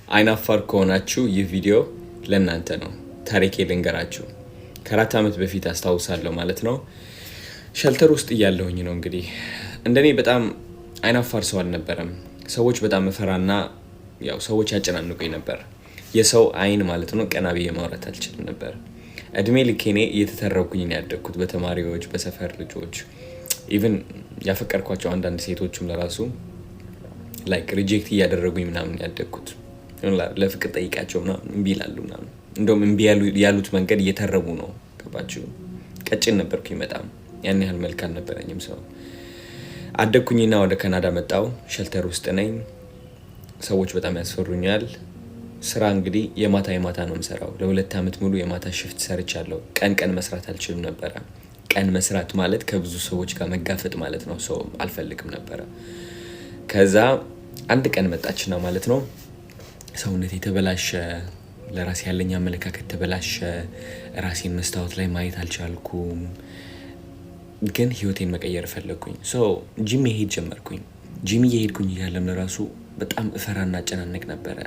አይናፋር ከሆናችሁ ይህ ቪዲዮ ለእናንተ ነው። ታሪኬ ልንገራችሁ። ከ4 ዓመት በፊት አስታውሳለሁ ማለት ነው። ሸልተር ውስጥ እያለሁኝ ነው። እንግዲህ እንደኔ በጣም አይናፋር ሰው አልነበረም። ሰዎች በጣም መፈራና ያው ሰዎች ያጨናንቁኝ ነበር። የሰው አይን ማለት ነው ቀና ብዬ ማውራት አልችልም ነበር። እድሜ ልኬኔ እየተተረኩኝ ነው ያደግኩት በተማሪዎች፣ በሰፈር ልጆች፣ ኢቭን ያፈቀርኳቸው አንዳንድ ሴቶችም ለራሱ ላይክ ሪጀክት እያደረጉኝ ምናምን ያደግኩት። ለፍቅር ጠይቃቸው ምናምን እምቢ ይላሉ ምናምን። እንደውም እምቢ ያሉት መንገድ እየተረቡ ነው። ገባችሁ? ቀጭን ነበርኩኝ በጣም። ያን ያህል መልክ አልነበረኝም። ሰው አደግኩኝና ወደ ካናዳ መጣው። ሸልተር ውስጥ ነኝ። ሰዎች በጣም ያስፈሩኛል። ስራ እንግዲህ የማታ ነው የምሰራው። ለ2 ዓመት ሙሉ የማታ ሽፍት ሰርቻለሁ። ቀን መስራት አልችልም ነበረ። ቀን መስራት ማለት ከብዙ ሰዎች ጋር መጋፈጥ ማለት ነው። ሰው አልፈልግም ነበረ። ከዛ አንድ ቀን መጣችና ማለት ነው ሰውነቴ ተበላሸ። ለራሴ ያለኝ አመለካከት ተበላሸ። ራሴን መስታወት ላይ ማየት አልቻልኩም። ግን ህይወቴን መቀየር ፈለግኩኝ። ጂም መሄድ ጀመርኩኝ። ጂም እየሄድኩኝ እያለም ለራሱ በጣም እፈራና አጨናነቅ ነበረ።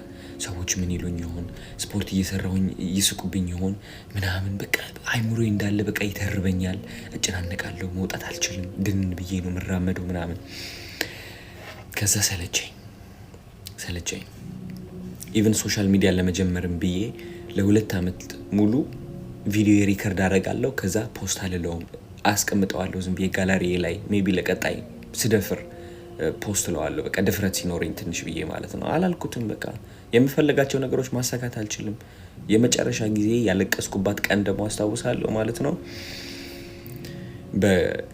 ሰዎች ምን ይሉኝ ይሆን? ስፖርት እየሰራሁኝ ይስቁብኝ ይሆን ምናምን። በቃ አይምሮዬ እንዳለ በቃ ይተርበኛል። እጨናነቃለሁ። መውጣት አልችልም። ድን ብዬ ነው የምራመደው ምናምን። ከዛ ሰለቸኝ። ኢቨን ሶሻል ሚዲያ ለመጀመርም ብዬ ለ2 ዓመት ሙሉ ቪዲዮ ሪከርድ አደርጋለሁ። ከዛ ፖስት አልለውም፣ አስቀምጠዋለሁ ዝም ብዬ ጋላሪዬ ላይ። ሜቢ ለቀጣይ ስደፍር ፖስት ለዋለሁ። በቃ ድፍረት ሲኖረኝ ትንሽ ብዬ ማለት ነው። አላልኩትም። በቃ የምፈልጋቸው ነገሮች ማሳካት አልችልም። የመጨረሻ ጊዜ ያለቀስኩባት ቀን ደግሞ አስታውሳለሁ ማለት ነው።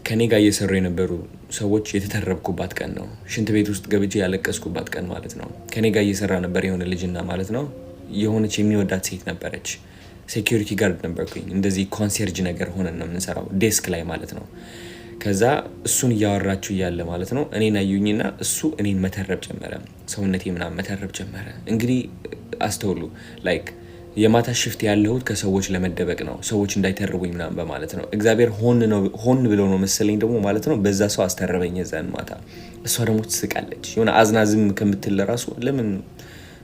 ከኔ ጋር እየሰሩ የነበሩ ሰዎች የተተረብኩባት ቀን ነው። ሽንት ቤት ውስጥ ገብቼ ያለቀስኩባት ቀን ማለት ነው። ከኔ ጋር እየሰራ ነበር የሆነ ልጅና ማለት ነው። የሆነች የሚወዳት ሴት ነበረች። ሴኩሪቲ ጋርድ ነበርኩኝ። እንደዚህ ኮንሰርጅ ነገር ሆነን ነው የምንሰራው ዴስክ ላይ ማለት ነው። ከዛ እሱን እያወራችሁ እያለ ማለት ነው እኔን አዩኝና እሱ እኔን መተረብ ጀመረ። ሰውነቴ ምናምን መተረብ ጀመረ። እንግዲህ አስተውሉ። ላይክ የማታ ሽፍት ያለሁት ከሰዎች ለመደበቅ ነው፣ ሰዎች እንዳይተርቡኝ ምናምን በማለት ነው። እግዚአብሔር ሆን ብሎ ነው መሰለኝ ደግሞ ማለት ነው። በዛ ሰው አስተረበኝ የዛን ማታ። እሷ ደግሞ ትስቃለች። የሆነ አዝናዝም ከምትል ለራሱ ለምን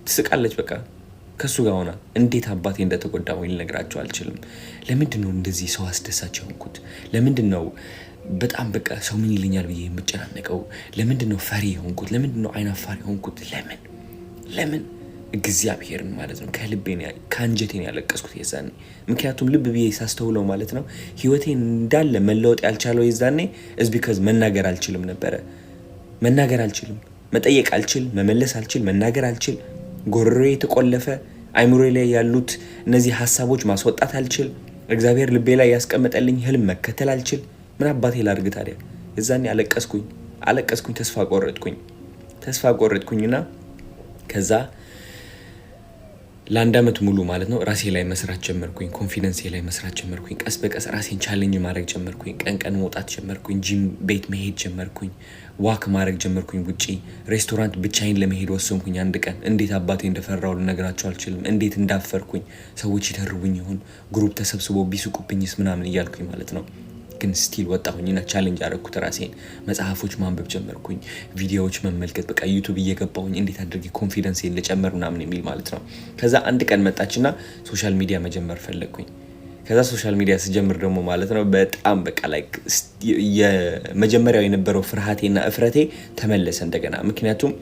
ትስቃለች? በቃ ከሱ ጋር ሆና እንዴት አባቴ እንደተጎዳሁ ልነግራቸው አልችልም። ለምንድን ነው እንደዚህ ሰው አስደሳች የሆንኩት? ለምንድን ነው በጣም በቃ ሰው ምን ይለኛል ብዬ የምጨናነቀው? ለምንድን ነው ፈሪ የሆንኩት? ለምንድን ነው አይናፋር የሆንኩት? ለምን እግዚአብሔርን ማለት ነው ከልቤን ከአንጀቴን ያለቀስኩት የዛኔ። ምክንያቱም ልብ ብዬ ሳስተውለው ማለት ነው ህይወቴን እንዳለ መለወጥ ያልቻለው የዛኔ ቢካዝ መናገር አልችልም ነበረ። መናገር አልችልም፣ መጠየቅ አልችል፣ መመለስ አልችል፣ መናገር አልችል። ጎሮሮዬ የተቆለፈ፣ አይምሮዬ ላይ ያሉት እነዚህ ሀሳቦች ማስወጣት አልችል። እግዚአብሔር ልቤ ላይ ያስቀመጠልኝ ህልም መከተል አልችል። ምን አባቴ ላድርግ ታዲያ? የዛኔ አለቀስኩኝ፣ ተስፋ ቆረጥኩኝና ከዛ ለ1 ዓመት ሙሉ ማለት ነው ራሴ ላይ መስራት ጀመርኩኝ። ኮንፊደንስ ላይ መስራት ጀመርኩኝ። ቀስ በቀስ ራሴን ቻሌንጅ ማድረግ ጀመርኩኝ። ቀን መውጣት ጀመርኩኝ። ጂም ቤት መሄድ ጀመርኩኝ። ዋክ ማድረግ ጀመርኩኝ። ውጪ ሬስቶራንት ብቻዬን ለመሄድ ወሰንኩኝ። አንድ ቀን እንዴት አባቴ እንደፈራው ልነግራቸው አልችልም። እንዴት እንዳፈርኩኝ። ሰዎች ይተርቡኝ ይሆን? ግሩፕ ተሰብስቦ ቢስቁብኝስ ምናምን እያልኩኝ ማለት ነው። ግን ስቲል ወጣሁኝና ቻሌንጅ አደረኩት ራሴን። መጽሐፎች ማንበብ ጀመርኩኝ። ቪዲዮዎች መመልከት፣ በቃ ዩቲዩብ እየገባሁኝ እንዴት አድርጌ ኮንፊደንስ ልጨምር ምናምን የሚል ማለት ነው። ከዛ አንድ ቀን መጣችና ሶሻል ሚዲያ መጀመር ፈለግኩኝ። ከዛ ሶሻል ሚዲያ ስጀምር ደግሞ ማለት ነው በጣም በቃ ላይክ የመጀመሪያው የነበረው ፍርሃቴና እፍረቴ ተመለሰ እንደገና። ምክንያቱም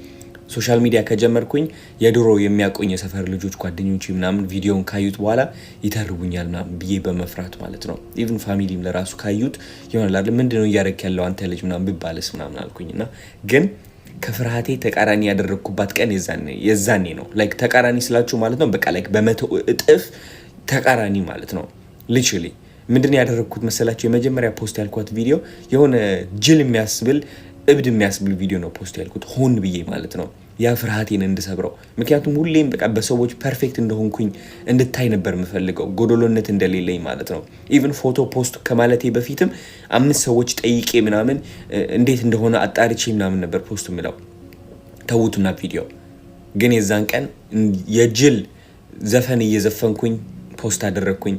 ሶሻል ሚዲያ ከጀመርኩኝ የድሮ የሚያቆኝ የሰፈር ልጆች ጓደኞች ምናምን ቪዲዮውን ካዩት በኋላ ይተርቡኛል ምናምን ብዬ በመፍራት ማለት ነው። ኢቭን ፋሚሊም ለራሱ ካዩት ይሆናል አይደል ምንድነው እያደረክ ያለው አንተ ልጅ ምናምን ብባልስ ምናምን አልኩኝና ግን ከፍርሃቴ ተቃራኒ ያደረኩባት ቀን የዛኔ ነው። ላይክ ተቃራኒ ስላችሁ ማለት ነው በቃ ላይክ በ100 እጥፍ ተቃራኒ ማለት ነው። ሊትራሊ ምንድነው ያደረኩት መሰላችሁ? የመጀመሪያ ፖስት ያልኳት ቪዲዮ የሆነ ጅል የሚያስብል እብድ የሚያስብል ቪዲዮ ነው ፖስት ያልኩት፣ ሆን ብዬ ማለት ነው። ያ ፍርሃቴን እንድሰብረው። ምክንያቱም ሁሌም በቃ በሰዎች ፐርፌክት እንደሆንኩኝ እንድታይ ነበር የምፈልገው፣ ጎዶሎነት እንደሌለኝ ማለት ነው። ኢቭን ፎቶ ፖስት ከማለቴ በፊትም 5 ሰዎች ጠይቄ ምናምን እንዴት እንደሆነ አጣርቼ ምናምን ነበር ፖስት የምለው። ተውቱና ቪዲዮ ግን የዛን ቀን የጅል ዘፈን እየዘፈንኩኝ ፖስት አደረግኩኝ።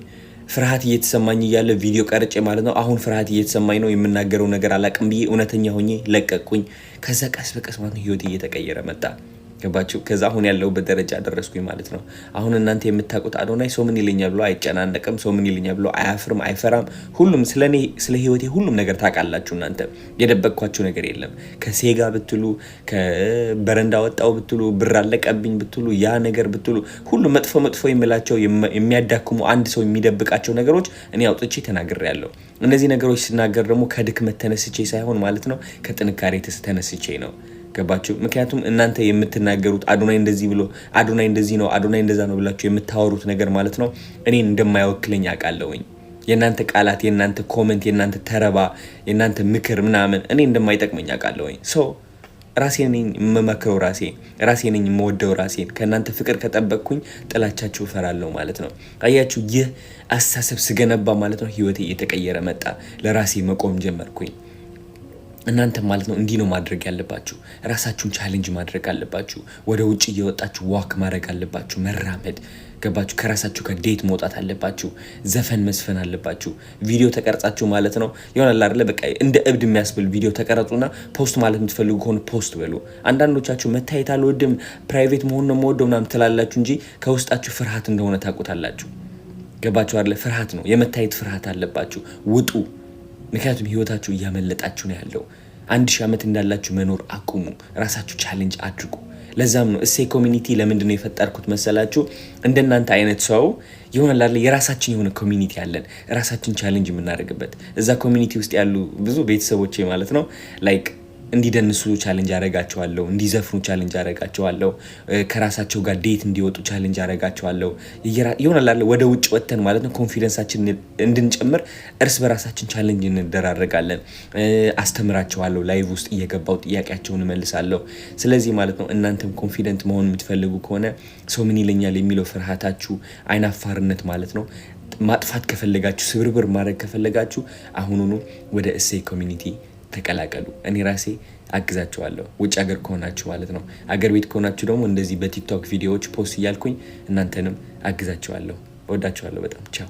ፍርሃት እየተሰማኝ እያለ ቪዲዮ ቀርጬ ማለት ነው። አሁን ፍርሃት እየተሰማኝ ነው፣ የምናገረው ነገር አላቅም ብዬ እውነተኛ ሆኜ ለቀቅኩኝ። ከዛ ቀስ በቀስ ማለት ነው ህይወቴ እየተቀየረ መጣ። ገባችሁ? ከዛ አሁን ያለሁበት ደረጃ ደረስኩኝ ማለት ነው። አሁን እናንተ የምታውቁት አዶናይ ሰው ምን ይለኛል ብሎ አይጨናነቅም። ሰው ምን ይለኛል ብሎ አያፍርም፣ አይፈራም። ሁሉም ስለኔ ስለ ህይወቴ ሁሉም ነገር ታውቃላችሁ። እናንተ የደበቅኳችሁ ነገር የለም። ከሴጋ ብትሉ፣ ከበረንዳ ወጣው ብትሉ፣ ብር አለቀብኝ ብትሉ፣ ያ ነገር ብትሉ፣ ሁሉ መጥፎ መጥፎ የሚላቸው የሚያዳክሙ አንድ ሰው የሚደብቃቸው ነገሮች እኔ አውጥቼ ተናግሬያለሁ። እነዚህ ነገሮች ስናገር ደግሞ ከድክመት ተነስቼ ሳይሆን ማለት ነው ከጥንካሬ ተነስቼ ነው። ገባችሁ? ምክንያቱም እናንተ የምትናገሩት አዶናይ እንደዚህ ብሎ አዶናይ እንደዚህ ነው አዶናይ እንደዛ ነው ብላችሁ የምታወሩት ነገር ማለት ነው እኔን እንደማይወክለኝ አውቃለሁኝ። የእናንተ ቃላት፣ የእናንተ ኮሜንት፣ የእናንተ ተረባ፣ የእናንተ ምክር ምናምን እኔ እንደማይጠቅመኝ አውቃለሁኝ። ሶ ራሴ ነኝ የምመክረው፣ ራሴ ነኝ የምወደው ራሴን። ከእናንተ ፍቅር ከጠበቅኩኝ ጥላቻችሁ እፈራለሁ ማለት ነው። አያችሁ? ይህ አስተሳሰብ ስገነባ ማለት ነው ህይወቴ እየተቀየረ መጣ። ለራሴ መቆም ጀመርኩኝ። እናንተ ማለት ነው እንዲህ ነው ማድረግ ያለባችሁ። ራሳችሁን ቻሌንጅ ማድረግ አለባችሁ። ወደ ውጭ እየወጣችሁ ዋክ ማድረግ አለባችሁ፣ መራመድ። ገባችሁ? ከራሳችሁ ጋር ዴት መውጣት አለባችሁ። ዘፈን መስፈን አለባችሁ። ቪዲዮ ተቀርጻችሁ ማለት ነው ይሆናል አይደለ? በቃ እንደ እብድ የሚያስብል ቪዲዮ ተቀረጹና ፖስት ማለት የምትፈልጉ ከሆነ ፖስት በሉ። አንዳንዶቻችሁ መታየት አልወድም ፕራይቬት መሆን ነው የምወደው ምናምን ትላላችሁ እንጂ ከውስጣችሁ ፍርሃት እንደሆነ ታውቁታላችሁ። ገባችሁ አይደለ? ፍርሃት ነው፣ የመታየት ፍርሃት አለባችሁ። ውጡ። ምክንያቱም ህይወታችሁ እያመለጣችሁ ነው ያለው። 1000 ዓመት እንዳላችሁ መኖር አቁሙ። ራሳችሁ ቻሌንጅ አድርጉ። ለዛም ነው እሴይ ኮሚኒቲ ለምንድን ነው የፈጠርኩት መሰላችሁ? እንደናንተ አይነት ሰው ይሆናል የራሳችን የሆነ ኮሚኒቲ አለን፣ ራሳችን ቻሌንጅ የምናደርግበት። እዛ ኮሚኒቲ ውስጥ ያሉ ብዙ ቤተሰቦቼ ማለት ነው ላይክ እንዲደንሱ ቻሌንጅ አረጋቸዋለሁ፣ እንዲዘፍኑ ቻሌንጅ አረጋቸዋለሁ፣ ከራሳቸው ጋር ዴት እንዲወጡ ቻሌንጅ አረጋቸዋለሁ። ይሆናል ወደ ውጭ ወጥተን ማለት ነው ኮንፊደንሳችን እንድንጨምር እርስ በራሳችን ቻሌንጅ እንደራረጋለን። አስተምራቸዋለሁ፣ ላይቭ ውስጥ እየገባው ጥያቄያቸውን እመልሳለሁ። ስለዚህ ማለት ነው እናንተም ኮንፊደንት መሆን የምትፈልጉ ከሆነ ሰው ምን ይለኛል የሚለው ፍርሃታችሁ፣ አይናፋርነት ማለት ነው ማጥፋት ከፈለጋችሁ፣ ስብርብር ማድረግ ከፈለጋችሁ አሁኑኑ ወደ እሴይ ኮሚኒቲ ተቀላቀሉ። እኔ ራሴ አግዛችኋለሁ። ውጭ ሀገር ከሆናችሁ ማለት ነው። አገር ቤት ከሆናችሁ ደግሞ እንደዚህ በቲክቶክ ቪዲዮዎች ፖስት እያልኩኝ እናንተንም አግዛችኋለሁ። ወዳችኋለሁ በጣም ቻው።